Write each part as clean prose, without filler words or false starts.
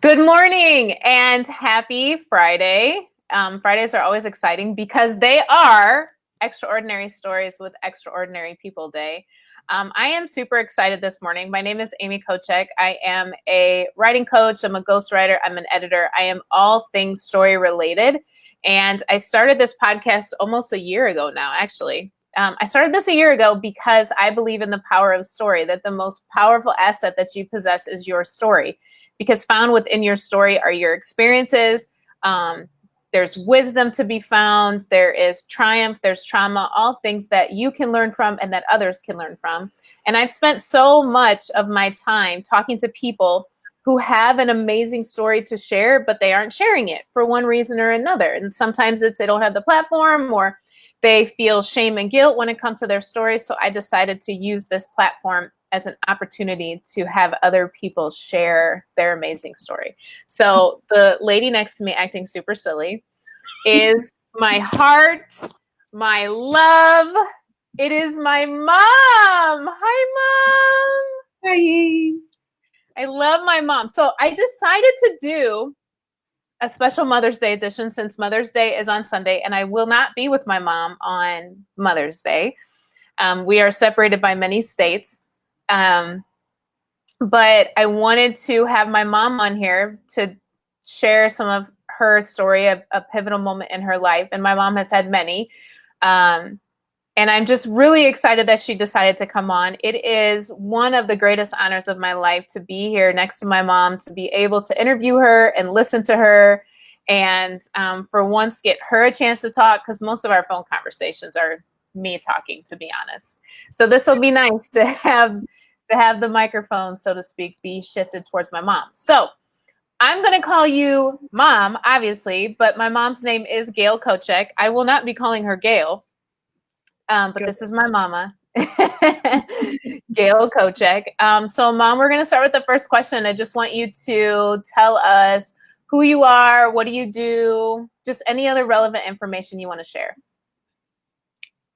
Good morning and happy Friday. Fridays are always exciting because they are Extraordinary Stories with Extraordinary People Day. I am super excited this morning. My name is Amy Kochek. I am a writing coach. I'm a ghostwriter. I'm an editor. I am all things story related. And I started this podcast almost a year ago now, actually. I started this a year ago because I believe in the power of story, that the most powerful asset that you possess is your story. Because found within your story are your experiences. There's wisdom to be found. There is triumph. There's trauma, all things that you can learn from and that others can learn from. And I've spent so much of my time talking to people who have an amazing story to share, but they aren't sharing it for one reason or another. And sometimes it's they don't have the platform, or they feel shame and guilt when it comes to their stories. So I decided to use this platform as an opportunity to have other people share their amazing story. So the lady next to me acting super silly is my heart, my love. It is my mom. Hi, Mom. Hi. I love my mom. So I decided to do a special Mother's Day edition since Mother's Day is on Sunday, and I will not be with my mom on Mother's Day. We are separated by many states. But I wanted to have my mom on here to share some of her story, a pivotal moment in her life. And my mom has had many. And I'm just really excited that she decided to come on. It is one of the greatest honors of my life to be here next to my mom, to be able to interview her and listen to her. And for once, get her a chance to talk, because most of our phone conversations are me talking, to be honest. So this will be nice to have the microphone, so to speak, be shifted towards my mom. So I'm going to call you Mom, obviously, but my mom's name is Gail Kochek. I will not be calling her Gail, but This is my mama, Gail Kochek. So Mom, we're going to start with the first question. I just want you to tell us who you are, what do you do, just any other relevant information you want to share.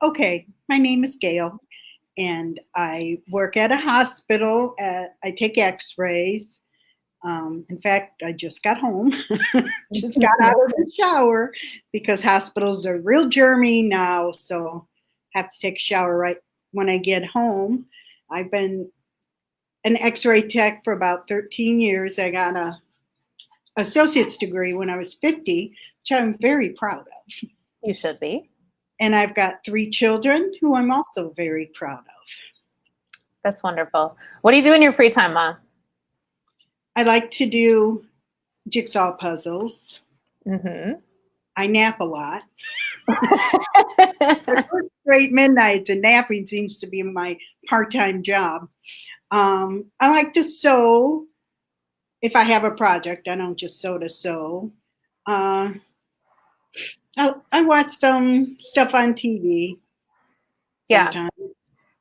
Okay, my name is Gail, and I work at a hospital. I take x-rays. In fact, I just got home, just got out of the shower, because hospitals are real germy now, so I have to take a shower right when I get home. I've been an x-ray tech for about 13 years. I got an associate's degree when I was 50, which I'm very proud of. You should be. And I've got 3 children who I'm also very proud of. That's wonderful. What do you do in your free time, Mom? I like to do jigsaw puzzles. Mm-hmm. I nap a lot. Straight midnights, and napping seems to be my part-time job. I like to sew. If I have a project, I don't just sew to sew. I watch some stuff on TV. Yeah.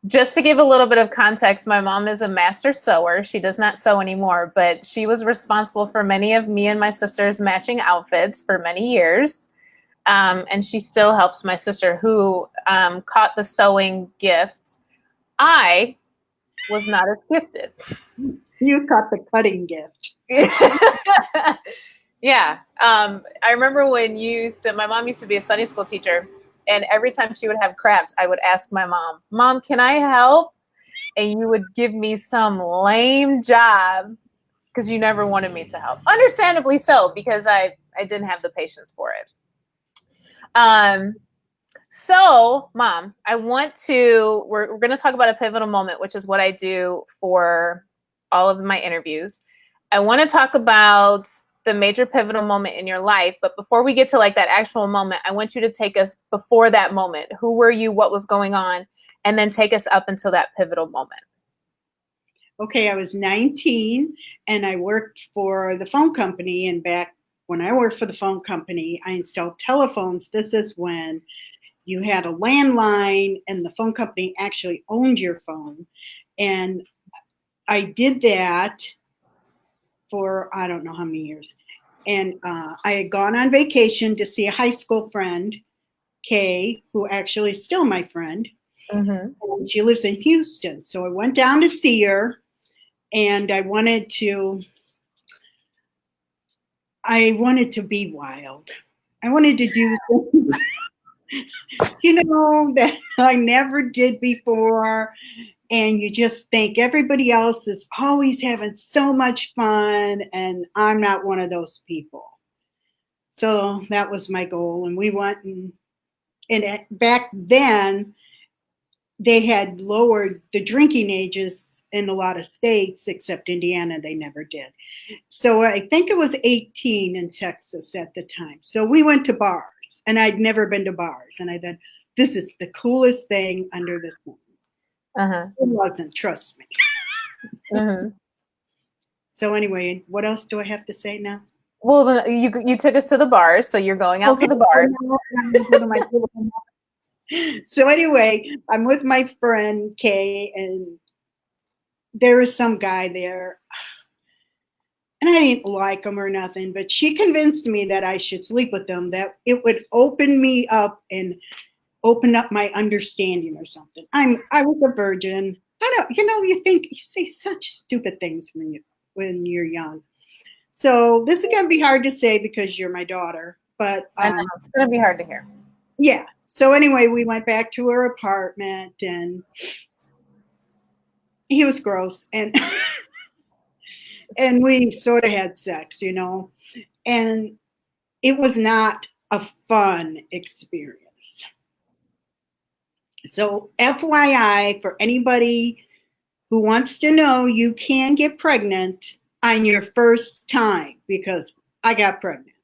Just to give a little bit of context, my mom is a master sewer. She does not sew anymore, but she was responsible for many of me and my sister's matching outfits for many years. And she still helps my sister, who caught the sewing gift. I was not as gifted. You caught the cutting gift. Yeah. I remember when my mom used to be a Sunday school teacher, and every time she would have crafts, I would ask my Mom, can I help? And you would give me some lame job because you never wanted me to help. Understandably so, because I didn't have the patience for it. So, Mom, we're going to talk about a pivotal moment, which is what I do for all of my interviews. I want to talk about the major pivotal moment in your life. But before we get to like that actual moment, I want you to take us before that moment. Who were you? What was going on? And then take us up until that pivotal moment. Okay, I was 19 and I worked for the phone company. And back when I worked for the phone company, I installed telephones. This is when you had a landline and the phone company actually owned your phone. And I did that for I don't know how many years. And I had gone on vacation to see a high school friend, Kay, who actually is still my friend. Mm-hmm. She lives in Houston. So I went down to see her, and I wanted to I wanted to be wild. I wanted to do things, that I never did before. And you just think everybody else is always having so much fun, and I'm not one of those people. So that was my goal. And we went, and back then, they had lowered the drinking ages in a lot of states, except Indiana, they never did. So I think it was 18 in Texas at the time. So we went to bars, and I'd never been to bars. And I thought, this is the coolest thing under the sun. Uh-huh. It wasn't, trust me. Mm-hmm. So anyway, what else do I have to say now? Well, you took us to the bars, so you're going out to the bars. So anyway, I'm with my friend Kay, and there was some guy there, and I didn't like him or nothing, but she convinced me that I should sleep with him, that it would open me up and open up my understanding or something. I was a virgin. I don't, you think you say such stupid things when you're young. So this is gonna be hard to say because you're my daughter, but I know it's gonna be hard to hear. yeah. So anyway, we went back to her apartment, and he was gross, and and we sort of had sex, and it was not a fun experience. So FYI, for anybody who wants to know, you can get pregnant on your first time, because I got pregnant.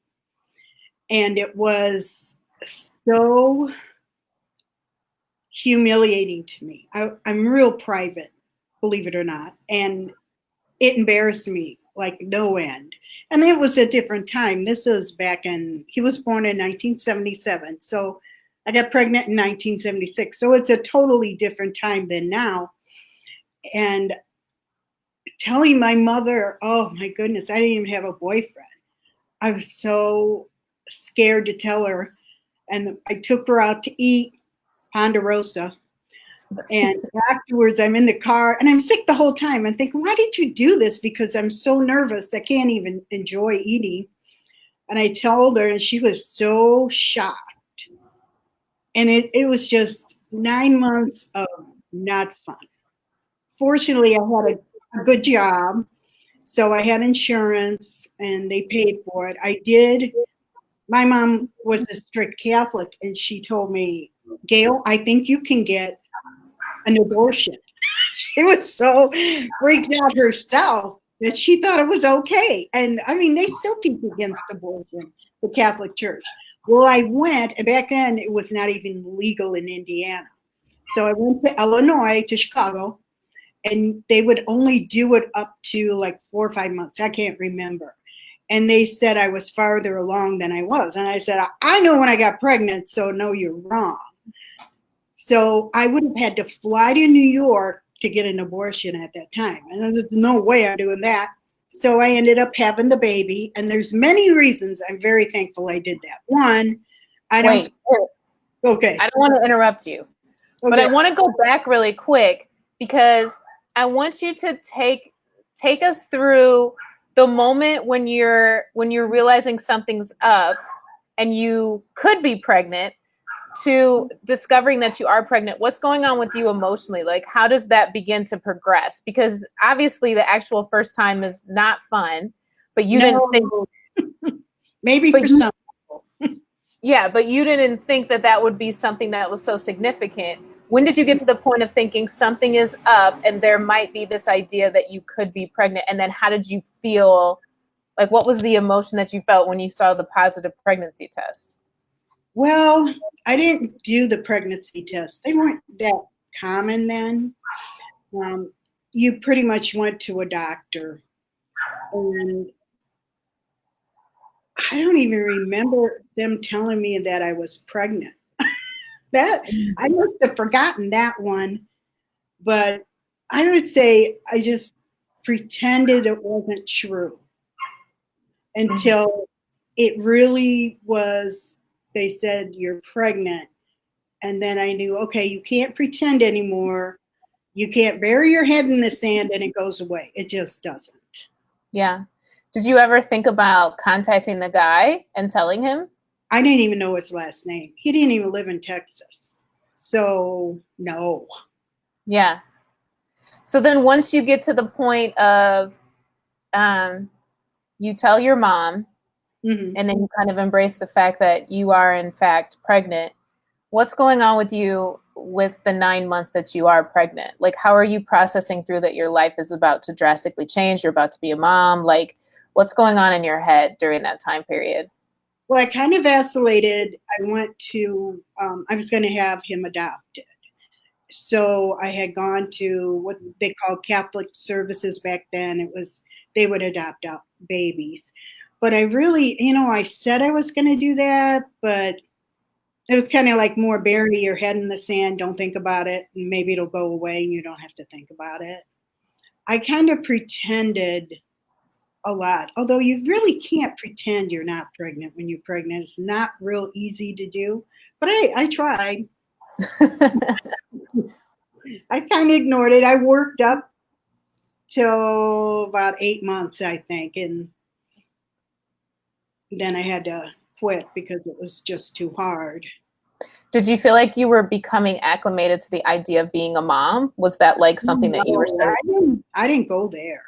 And it was so humiliating to me. I'm real private, believe it or not. And it embarrassed me like no end. And it was a different time. This was he was born in 1977. So I got pregnant in 1976. So it's a totally different time than now. And telling my mother, oh my goodness, I didn't even have a boyfriend. I was so scared to tell her. And I took her out to eat Ponderosa. And afterwards, I'm in the car, and I'm sick the whole time. I'm thinking, why did you do this? Because I'm so nervous. I can't even enjoy eating. And I told her, and she was so shocked. And it was just 9 months of not fun. Fortunately, I had a good job. So I had insurance, and they paid for it. I did. My mom was a strict Catholic, and she told me, Gail, I think you can get an abortion. She was so freaked out herself that she thought it was okay. And I mean, they still teach against abortion, the Catholic Church. Well, I went, and back then it was not even legal in Indiana. So I went to Illinois, to Chicago, and they would only do it up to like 4 or 5 months. I can't remember. And they said I was farther along than I was. And I said, I know when I got pregnant, so no, you're wrong. So I would have had to fly to New York to get an abortion at that time. And there's no way I'm doing that. So I ended up having the baby. And there's many reasons I'm very thankful I did that. One, I don't. Wait. Okay. I don't want to interrupt you, but I want to go back really quick, because I want you to take us through the moment when you're realizing something's up and you could be pregnant, to discovering that you are pregnant. What's going on with you emotionally? Like, how does that begin to progress? Because obviously the actual first time is not fun, but you didn't think maybe for some people. Yeah, but you didn't think that would be something that was so significant. When did you get to the point of thinking something is up and there might be this idea that you could be pregnant? And then how did you feel? Like, what was the emotion that you felt when you saw the positive pregnancy test? Well, I didn't do the pregnancy test. They weren't that common then. You pretty much went to a doctor. And I don't even remember them telling me that I was pregnant. That I must have forgotten that one. But I would say I just pretended it wasn't true until it really was. They said, you're pregnant. And then I knew, okay, you can't pretend anymore. You can't bury your head in the sand and it goes away. It just doesn't. Yeah. Did you ever think about contacting the guy and telling him? I didn't even know his last name. He didn't even live in Texas. So, no. Yeah. So then once you get to the point of um, you tell your mom, Hmm. and then you kind of embrace the fact that you are in fact pregnant, what's going on with you with the 9 months that you are pregnant? Like, how are you processing through that your life is about to drastically change? You're about to be a mom. Like, what's going on in your head during that time period? Well, I kind of vacillated. I was going to have him adopted. So I had gone to what they called Catholic services back then. They would adopt out babies. But I really, I said I was going to do that, but it was kind of like more bury your head in the sand, don't think about it, and maybe it'll go away and you don't have to think about it. I kind of pretended a lot, although you really can't pretend you're not pregnant when you're pregnant. It's not real easy to do, but I tried. I kind of ignored it. I worked up till about 8 months, I think, and then I had to quit because it was just too hard. Did you feel like you were becoming acclimated to the idea of being a mom? Was that like something that you were No, starting? I didn't go there.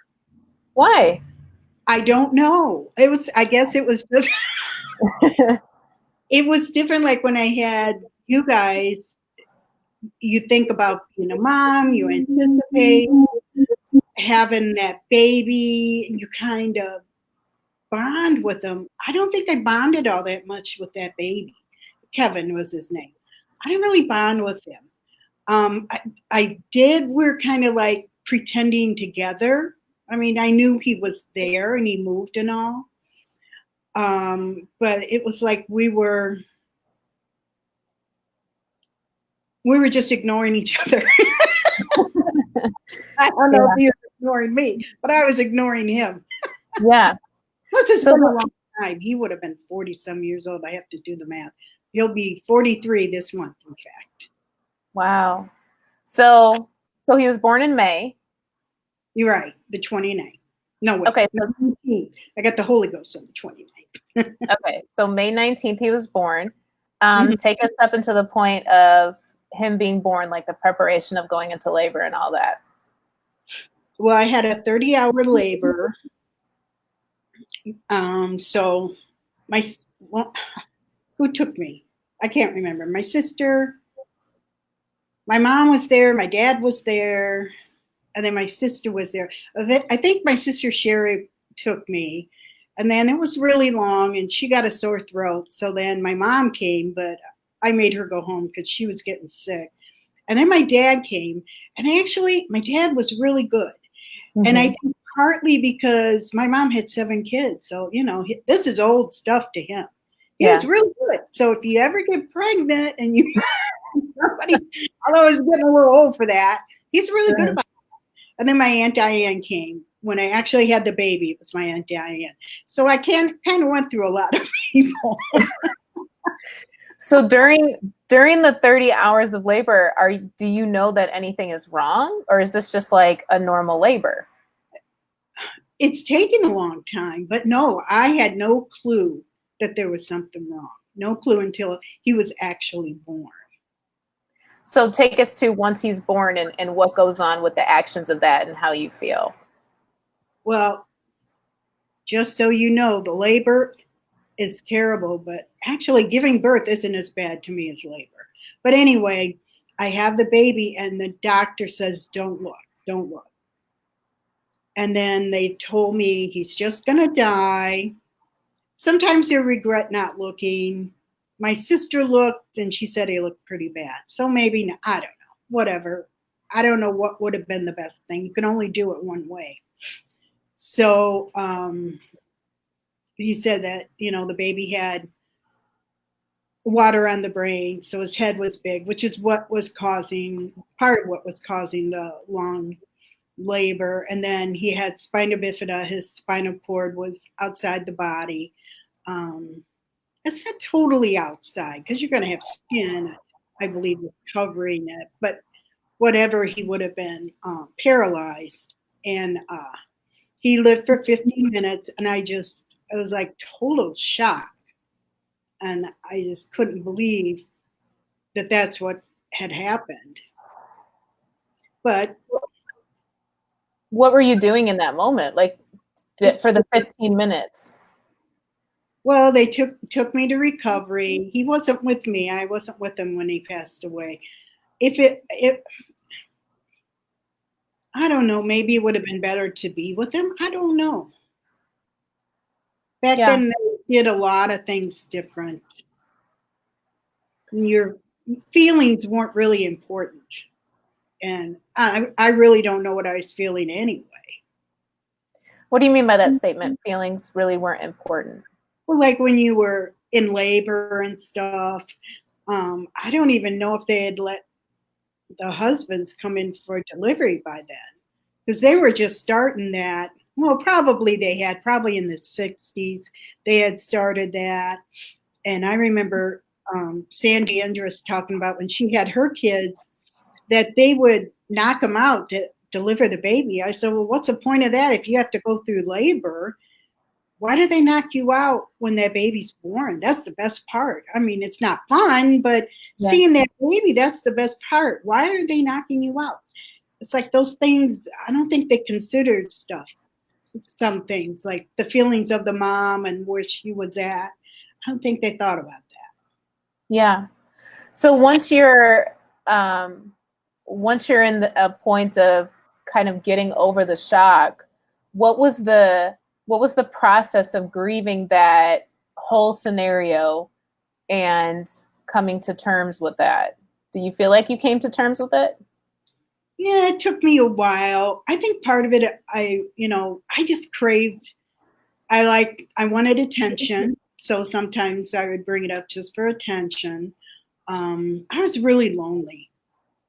Why? I don't know. I guess it was just, it was different. Like when I had you guys, you think about being a mom, you anticipate having that baby, you kind of bond with them. I don't think I bonded all that much with that baby. Kevin was his name. I didn't really bond with him. I did. We're kind of like pretending together. I mean, I knew he was there and he moved and all. But it was like we were just ignoring each other. I don't know if Yeah. he was ignoring me, but I was ignoring him. Yeah. Plus, it's So, been a long time. He would have been 40 some years old. I have to do the math. He'll be 43 this month, in fact. wow. So he was born in May. You're right, the 29th. No, wait, Okay, the so 19th. I got the Holy Ghost on the 29th. okay, so May 19th he was born. Mhm. Take us up into the point of him being born, like the preparation of going into labor and all that. Well, I had a 30-hour labor. So my well, who took me? I can't remember. My sister, my mom was there, my dad was there, and then my sister was there. I think my sister Sherry took me, and then it was really long, and she got a sore throat. So then my mom came, but I made her go home because she was getting sick. And then my dad came, and actually, my dad was really good. And I Mm-hmm. think partly because my mom had 7 kids, so this is old stuff to him. He was Yeah. really good. So if you ever get pregnant and you somebody, although he's getting a little old for that, he's really good Mhm. about it. And then my Aunt Diane came when I actually had the baby. It was my Aunt Diane. So I kind of went through a lot of people. So during the 30 hours of labor, do you know that anything is wrong, or is this just like a normal labor? It's taken a long time, but no, I had no clue that there was something wrong. No clue until he was actually born. So take us to once he's born and what goes on with the actions of that and how you feel. Well, just so you know, the labor is terrible, but actually giving birth isn't as bad to me as labor. But anyway, I have the baby, and the doctor says, don't look, don't look. And then they told me he's just going to die. Sometimes you regret not looking. My sister looked and she said he looked pretty bad. So maybe, I don't know, whatever. I don't know what would have been the best thing. You can only do it one way. So he said that, the baby had water on the brain. So his head was big, which is part of what was causing the long labor. And then he had spina bifida. His spinal cord was outside the body. Um, It's not totally outside because you're going to have skin, I believe, is covering it. But whatever, he would have been paralyzed. And He lived for 15 minutes, and I was like total shock. And I just couldn't believe that that's what had happened. But What were you doing in that moment? Like for just, the 15 minutes? well, they took me to recovery. He wasn't with me. I wasn't with him when he passed away. If I don't know, maybe it would have been better to be with him. I don't know. Back Yeah. then, they did a lot of things different. Your feelings weren't really important. And I really don't know what I was feeling anyway. What do you mean by that statement? Feelings really weren't important. Well, like when you were in labor and stuff, I don't even know if they had let the husbands come in for delivery by then, because they were just starting that. Well, probably they had, probably in the 60s, they had started that. And I remember Sandy Andrus talking about when she had her kids, that they would knock them out to deliver the baby. I said, well, what's the point of that if you have to go through labor? Why do they knock you out when that baby's born? That's the best part. I mean, it's not fun, but Yeah. seeing that baby, that's the best part. Why are they knocking you out? It's like those things, I don't think they considered stuff. Some things like the feelings of the mom and where she was at. I don't think they thought about that. Yeah. So once you're in a point of kind of getting over the shock, what was the process of grieving that whole scenario and coming to terms with that? Do you feel like you came to terms with it? Yeah, it took me a while. I think part of it, I just craved, I wanted attention. So sometimes I would bring it up just for attention. I was really lonely.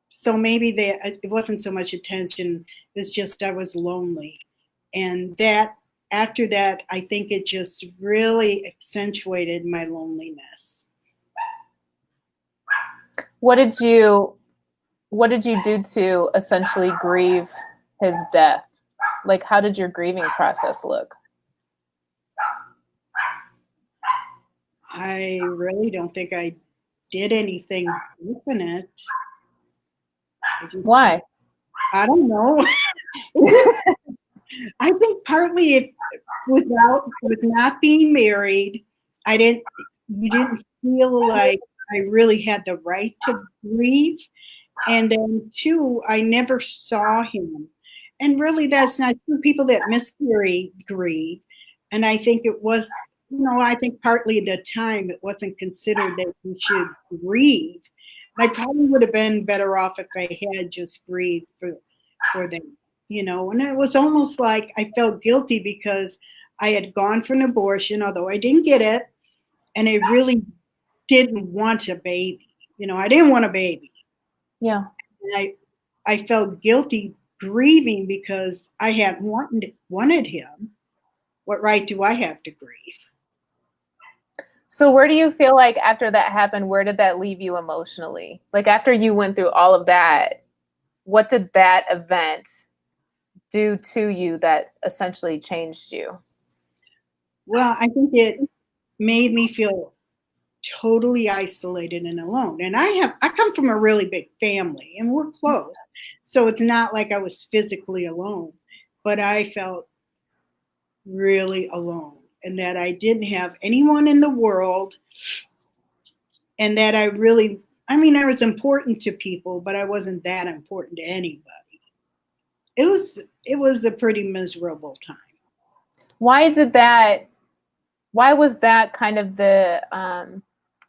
So maybe it wasn't so much attention, it's just I was lonely. And that, after that, I think it just really accentuated my loneliness. What did you do to essentially grieve his death? Like, how did your grieving process look? I really don't think I did anything definite. Why? I don't know. I think partly with not being married, you didn't feel like I really had the right to grieve. And then two, I never saw him. And really that's not true. People that miscarry grieve. And I think it was, I think partly at the time it wasn't considered that you should grieve. I probably would have been better off if I had just grieved for them, and it was almost like I felt guilty because I had gone for an abortion, although I didn't get it, and I really didn't want a baby. I didn't want a baby. Yeah. And I felt guilty grieving because I hadn't wanted him. What right do I have to grieve? So where do you feel like after that happened, where did that leave you emotionally? Like after you went through all of that, what did that event do to you that essentially changed you? Well, I think it made me feel totally isolated and alone. And I come from a really big family and we're close. So it's not like I was physically alone, but I felt really alone and that I didn't have anyone in the world, and that I was important to people, but I wasn't that important to anybody. It was a pretty miserable time. Why was that kind of the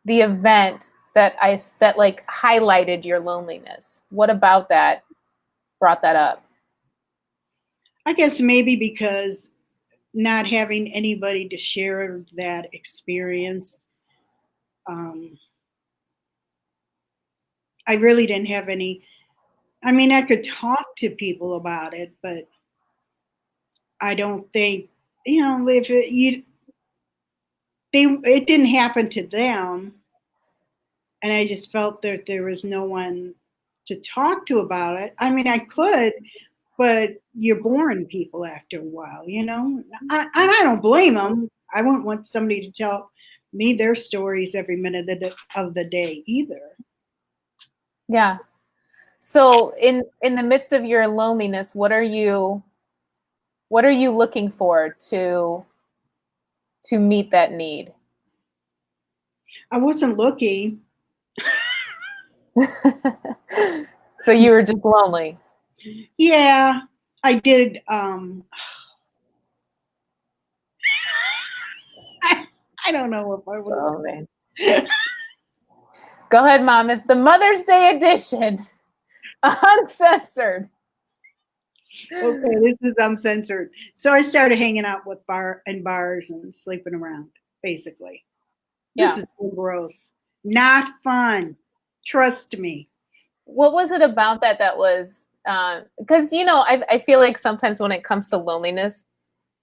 event that like highlighted your loneliness? What about that brought that up? I guess maybe because not having anybody to share that experience. I really didn't have any. I mean, I could talk to people about it, but I don't think, if it didn't happen to them, and I just felt that there was no one to talk to about it. I mean, I could, but you're boring people after a while, you know. And I don't blame them. I wouldn't want somebody to tell me their stories every minute of the day either. Yeah. So in the midst of your loneliness, what are you looking for to meet that need? I wasn't looking. So you were just lonely. Yeah, I did. I don't know if I was. Oh man. Go ahead, Mom. It's the Mother's Day edition. Uncensored. Okay, this is uncensored. So I started hanging out with bars and sleeping around, basically. This Yeah. is so gross. Not fun. Trust me. What was it about that was because I feel like sometimes when it comes to loneliness,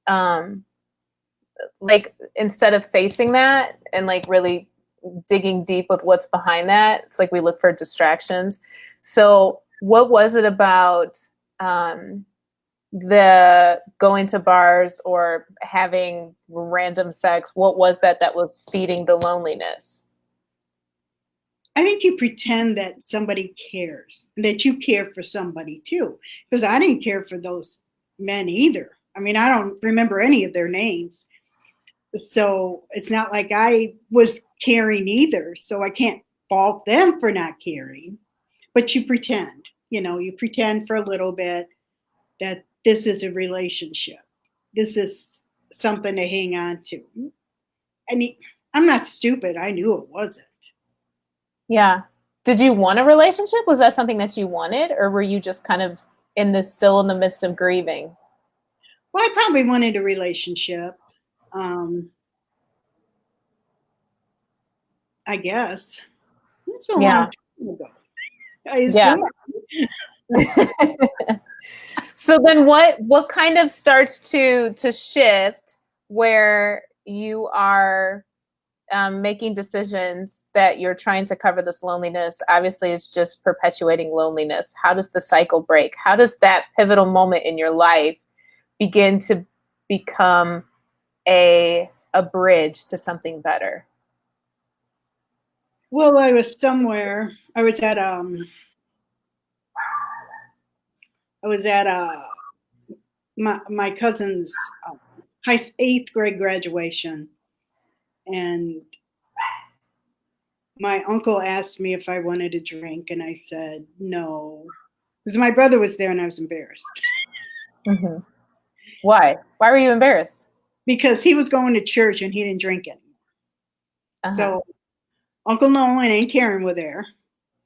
um like instead of facing that and like really digging deep with what's behind that, it's like we look for distractions. So what was it about the going to bars or having random sex? What was that was feeding the loneliness? I think you pretend that somebody cares, that you care for somebody too. Because I didn't care for those men either. I mean, I don't remember any of their names. So it's not like I was caring either. So I can't fault them for not caring. But you pretend, you pretend for a little bit that this is a relationship. This is something to hang on to. I mean, I'm not stupid. I knew it wasn't. Yeah. Did you want a relationship? Was that something that you wanted, or were you just kind of still in the midst of grieving? Well, I probably wanted a relationship. Um, I guess it's a long Yeah. time ago. I Yeah. assume. So then what kind of starts to shift where you are making decisions that you're trying to cover this loneliness? Obviously, it's just perpetuating loneliness. How does the cycle break? How does that pivotal moment in your life begin to become a bridge to something better? Well, I was somewhere. I was at my cousin's eighth grade graduation, and my uncle asked me if I wanted a drink, and I said no, because my brother was there, and I was embarrassed Mm-hmm. Why were you embarrassed? because he was going to church and he didn't drink anymore. Uh-huh. So Uncle Nolan and Karen were there.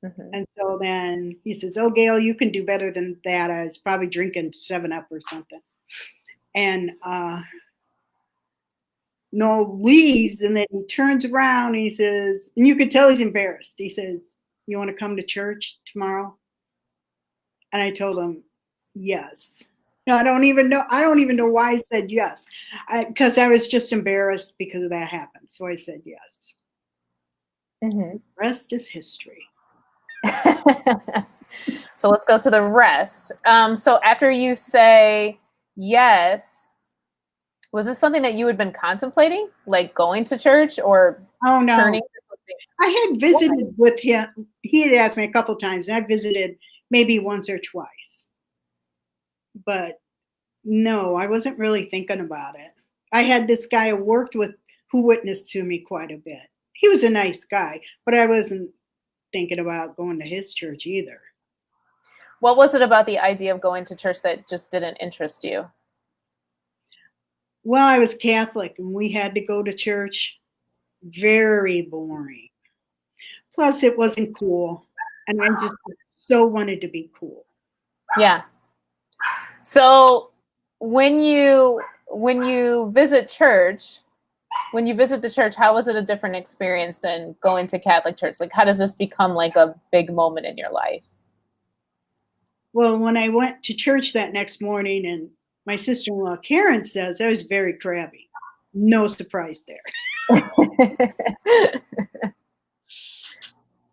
Mm-hmm. And so then he says, "Oh, Gail, you can do better than that." I was probably drinking 7 Up or something. And Noel leaves, and then he turns around and he says, and you could tell he's embarrassed. He says, "You want to come to church tomorrow?" And I told him, "Yes." No, I don't even know. I don't even know why I said yes, because I was just embarrassed because that happened. So I said yes. Mm-hmm. The rest is history. So let's go to the rest. So after you say yes, was this something that you had been contemplating, like going to church or Oh turning no, to something? I had Why? visited with him. He had asked me a couple times, and I visited maybe once or twice. But no, I wasn't really thinking about it. I had this guy I worked with who witnessed to me quite a bit. He was a nice guy, but I wasn't thinking about going to his church either. What was it about the idea of going to church that just didn't interest you? Well, I was Catholic and we had to go to church. Very boring. Plus, it wasn't cool. And I just so wanted to be cool. Yeah. So when you visit church, when you visit the church, how was it a different experience than going to Catholic church? Like, how does this become like a big moment in your life? Well, when I went to church that next morning and my sister in law Karen says, I was very crabby. No surprise there.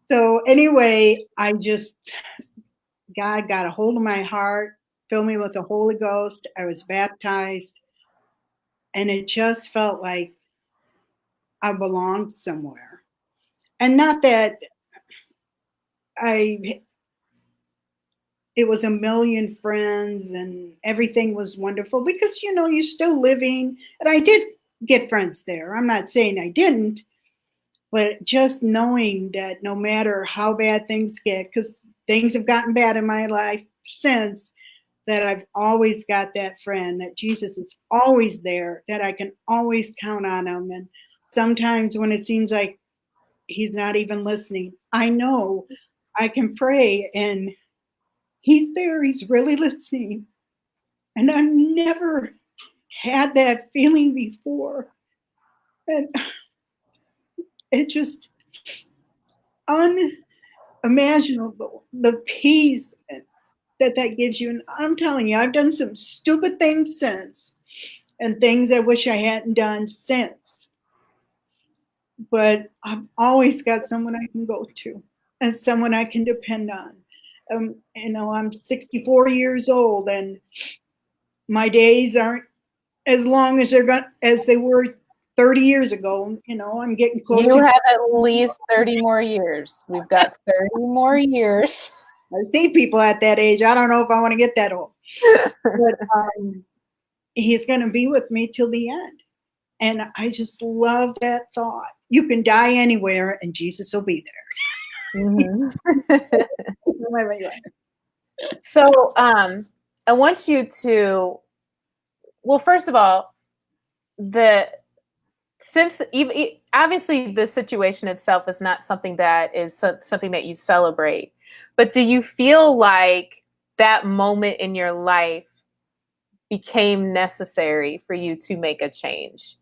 So, anyway, God got a hold of my heart, filled me with the Holy Ghost. I was baptized, and it just felt like I belonged somewhere. And not that I it was a million friends and everything was wonderful, because you're still living, and I did get friends there. I'm not saying I didn't, but just knowing that no matter how bad things get, because things have gotten bad in my life since, that I've always got that friend, that Jesus is always there, that I can always count on him. And sometimes when it seems like he's not even listening, I know I can pray and he's there. He's really listening. And I've never had that feeling before. And it just unimaginable, the peace that gives you. And I'm telling you, I've done some stupid things since, and things I wish I hadn't done since. But I've always got someone I can go to and someone I can depend on. I'm 64 years old, and my days aren't as long as as they were 30 years ago. I'm getting close. You have at least 30 more years. We've got 30 more years. I see people at that age. I don't know if I want to get that old. But he's going to be with me till the end. And I just love that thought. You can die anywhere and Jesus will be there. Mm-hmm. So I want you to, well, first of all, obviously the situation itself is not something that you celebrate, but do you feel like that moment in your life became necessary for you to make a change?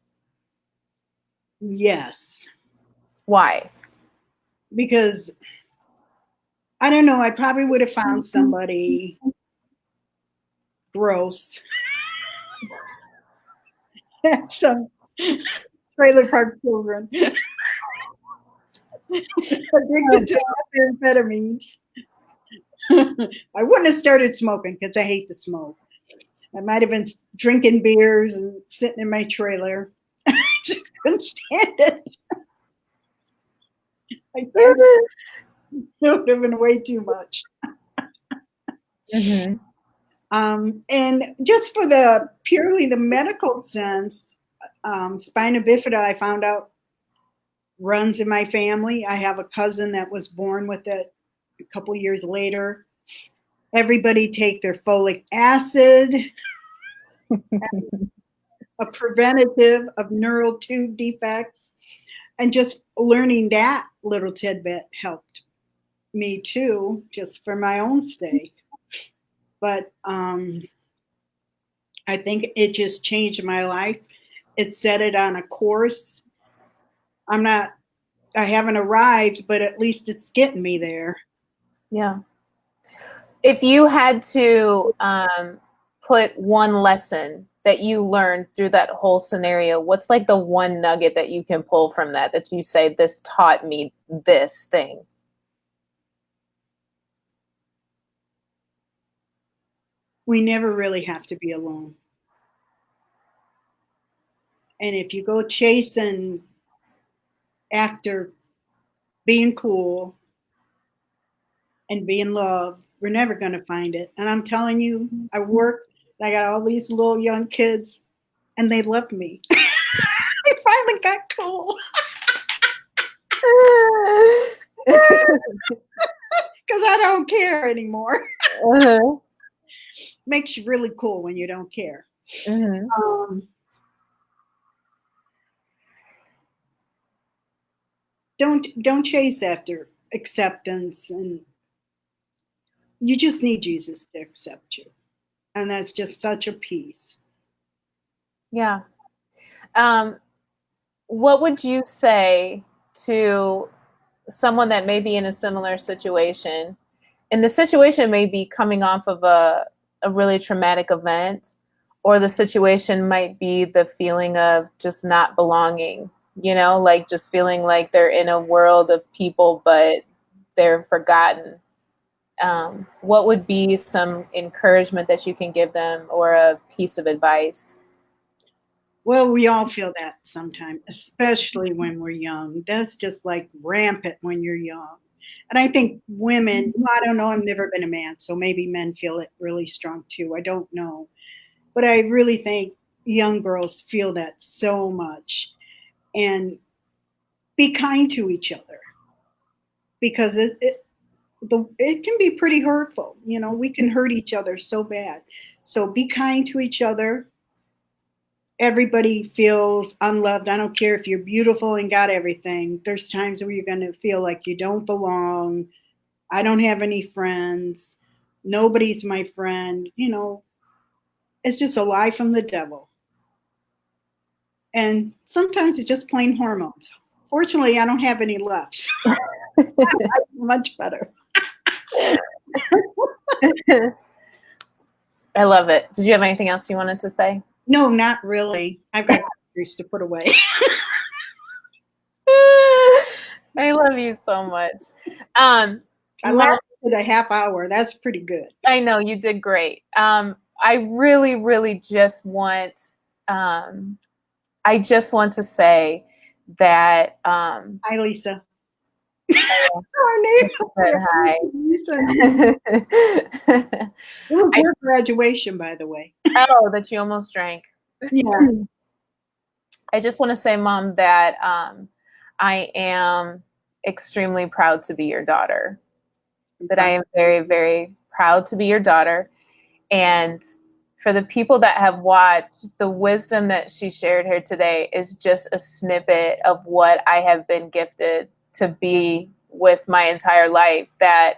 Yes. Why? Because I don't know, I probably would have found somebody gross. Some trailer park children. Addicted to amphetamines. I wouldn't have started smoking because I hate to smoke. I might have been drinking beers and sitting in my trailer. I just couldn't stand it. I guess it would have been way too much. Mm-hmm. And just for purely the medical sense, spina bifida, I found out, runs in my family. I have a cousin that was born with it a couple years later. Everybody take their folic acid. A preventative of neural tube defects. And just learning that little tidbit helped me too, just for my own sake. But I think it just changed my life. It set it on a course. I haven't arrived, but at least it's getting me there. Yeah. If you had to put one lesson that you learned through that whole scenario, what's like the one nugget that you can pull from that you say, this taught me this thing? We never really have to be alone. And if you go chasing after being cool and being loved, we're never going to find it. And I'm telling you, I work, I got all these little young kids, and they love me. I finally got cool. Because I don't care anymore. Uh-huh. Makes you really cool when you don't care. Mm-hmm. Don't chase after acceptance, and you just need Jesus to accept you, and that's just such a peace. Yeah. What would you say to someone that may be in a similar situation, and the situation may be coming off of a really traumatic event, or the situation might be the feeling of just not belonging, like just feeling like they're in a world of people, but they're forgotten. what would be some encouragement that you can give them or a piece of advice? Well, we all feel that sometimes, especially when we're young. That's just like rampant when you're young. And I think women, well, I don't know, I've never been a man, so maybe men feel it really strong too. I don't know. But I really think young girls feel that so much. And be kind to each other because it can be pretty hurtful. You know, we can hurt each other so bad. So be kind to each other. Everybody feels unloved. I don't care if you're beautiful and got everything. There's times where you're going to feel like you don't belong. I don't have any friends. Nobody's my friend. You know, it's just a lie from the devil. And sometimes it's just plain hormones. Fortunately, I don't have any left. So I'm much better. I love it. Did you have anything else you wanted to say? No, not really. I've got groceries to put away. I love you so much. I lasted a half hour. That's pretty good. I know you did great. I really, really just want, I just want to say that. Hi, Lisa. Our neighbor. Hi. It was your graduation, by the way. Oh, that you almost drank. Yeah. I just want to say, Mom, that I am extremely proud to be your daughter. That I am very, very proud to be your daughter. And for the people that have watched, the wisdom that she shared here today is just a snippet of what I have been gifted to be with my entire life. That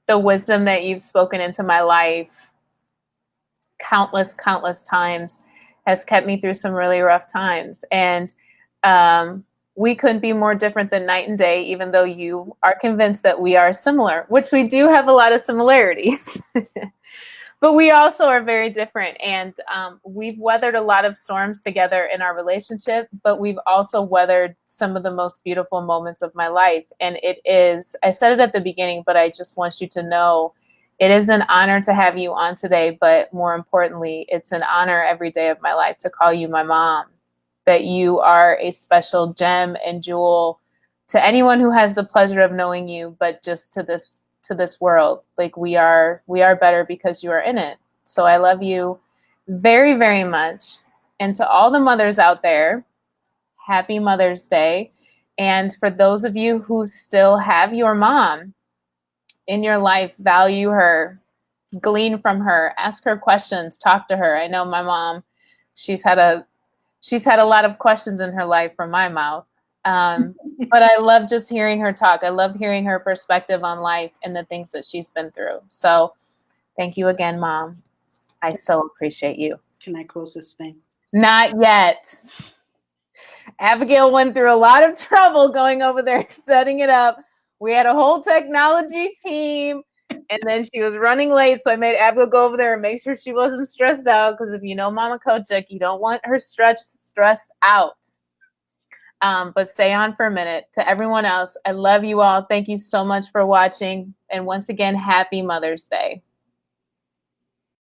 the wisdom that you've spoken into my life countless, countless times has kept me through some really rough times. And we couldn't be more different than night and day, even though you are convinced that we are similar, which we do have a lot of similarities. But we also are very different. And we've weathered a lot of storms together in our relationship, but we've also weathered some of the most beautiful moments of my life. And it is, I said it at the beginning, but I just want you to know it is an honor to have you on today. But more importantly, it's an honor every day of my life to call you my mom, that you are a special gem and jewel to anyone who has the pleasure of knowing you, but just to this world. Like we are better because you are in it. So I love you very, very much. And to all the mothers out there, happy Mother's Day. And for those of you who still have your mom in your life, value her, glean from her, ask her questions, talk to her. I know my mom, she's had a lot of questions in her life from my mouth. But I love just hearing her talk. I love hearing her perspective on life and the things that she's been through. So thank you again, Mom. I so appreciate you. Can I close this thing? Not yet. Abigail went through a lot of trouble going over there, setting it up. We had a whole technology team, and then she was running late. So I made Abigail go over there and make sure she wasn't stressed out. Because if you know Mama Kochek, you don't want her stressed out. But stay on for a minute. To everyone else, I love you all. Thank you so much for watching. And once again, happy Mother's Day.